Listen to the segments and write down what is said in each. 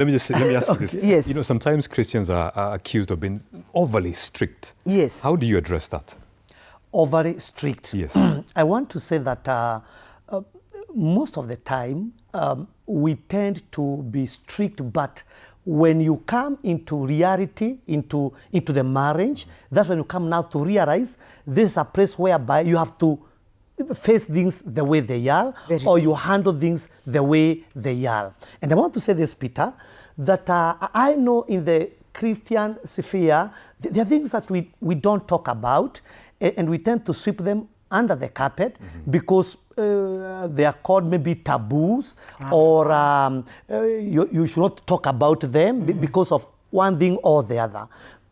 Let me ask you this. Yes. You know, sometimes Christians are accused of being overly strict. Yes. How do you address that? Overly strict. Yes. I want to say that most of the time we tend to be strict, but when you come into reality, into the marriage, that's when you come now to realize this is a place whereby you have to face things the way they are, or you handle things the way they are. And I want to say this, Peter, that I know in the Christian sphere, there are things that we don't talk about, and we tend to sweep them under the carpet because they are called maybe taboos, or you should not talk about them because of one thing or the other.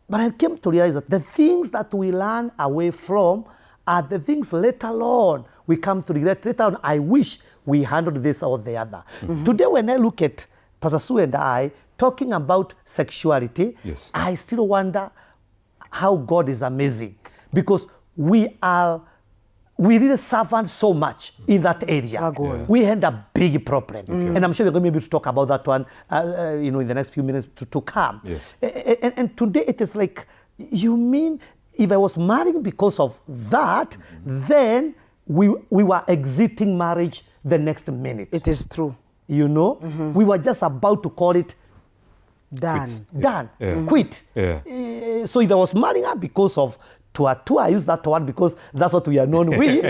But I came to realize that the things that we learn away from are the things later on we come to regret. Later on, I wish we handled this or the other. Today, when I look at Pastor Sue and I talking about sexuality, yes, I still wonder how God is amazing, because we really suffered so much in that area. Yeah. We had a big problem. And I'm sure we're going to be able to talk about that one in the next few minutes to come. Yes. And today it is like, you mean if I was married because of that, then we were exiting marriage the next minute. It is true. You know, we were just about to call it Done. done, Yeah. quit. Yeah. So if I was marrying her because of I use that word because that's what we are known with.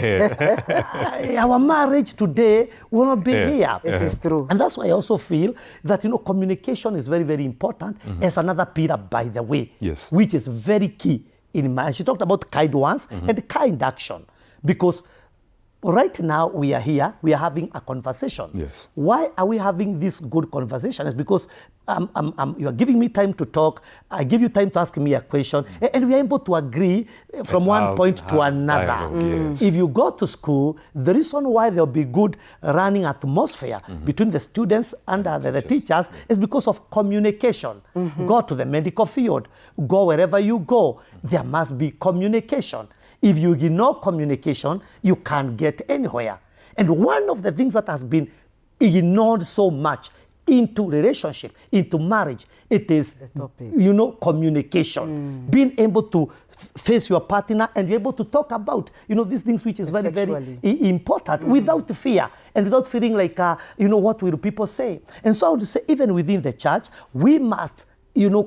Our marriage today will not be here. It is true. And that's why I also feel that, communication is very, very important as another pillar, by the way, yes, which is very key in marriage. She talked about kind words and kind action, because right now we are here, we are having a conversation. Yes. Why are we having this good conversation? It's because you are giving me time to talk, I give you time to ask me a question, and we are able to agree from one point to another. Dialogue, yes. If you go to school, the reason why there will be good running atmosphere between the students and the teachers is because of communication. Go to the medical field, go wherever you go, there must be communication. If you ignore communication, you can't get anywhere. And one of the things that has been ignored so much into relationship, into marriage, it is, communication. Being able to face your partner and be able to talk about, these things which is very, very important without fear and without feeling like, what will people say? And so I would say, even within the church, we must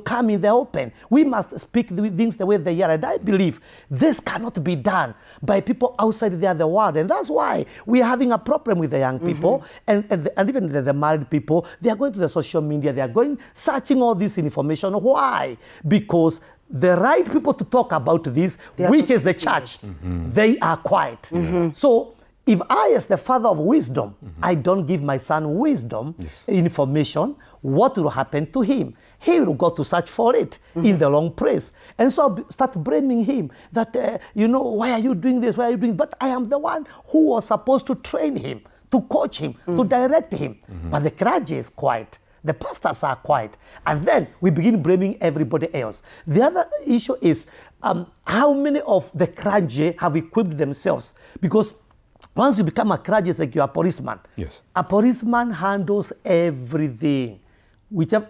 come in the open. We must speak things the way they are. And I believe this cannot be done by people outside the world. And that's why we are having a problem with the young people and even the married people. They are going to the social media. They are going searching all this information. Why? Because the right people to talk about this, which is the church, they are quiet. So if I, as the father of wisdom, I don't give my son wisdom, information, what will happen to him? He will go to search for it in the long place. And so I'll start blaming him that, why are you doing this? Why are you doing? But I am the one who was supposed to train him, to coach him, to direct him. But the clergy is quiet. The pastors are quiet. And then we begin blaming everybody else. The other issue is how many of the clergy have equipped themselves? Because once you become a clergy, it's like you're a policeman. Yes. A policeman handles everything.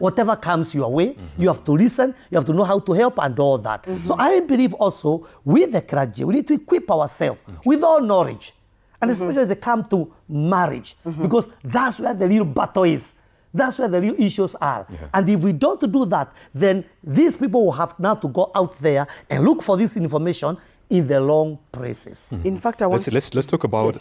Whatever comes your way, you have to listen, you have to know how to help and all that. So I believe also with the clergy, we need to equip ourselves with all knowledge. And especially when they come to marriage, because that's where the real battle is. That's where the real issues are. And if we don't do that, then these people will have now to go out there and look for this information in the long places. In fact, I want let's talk about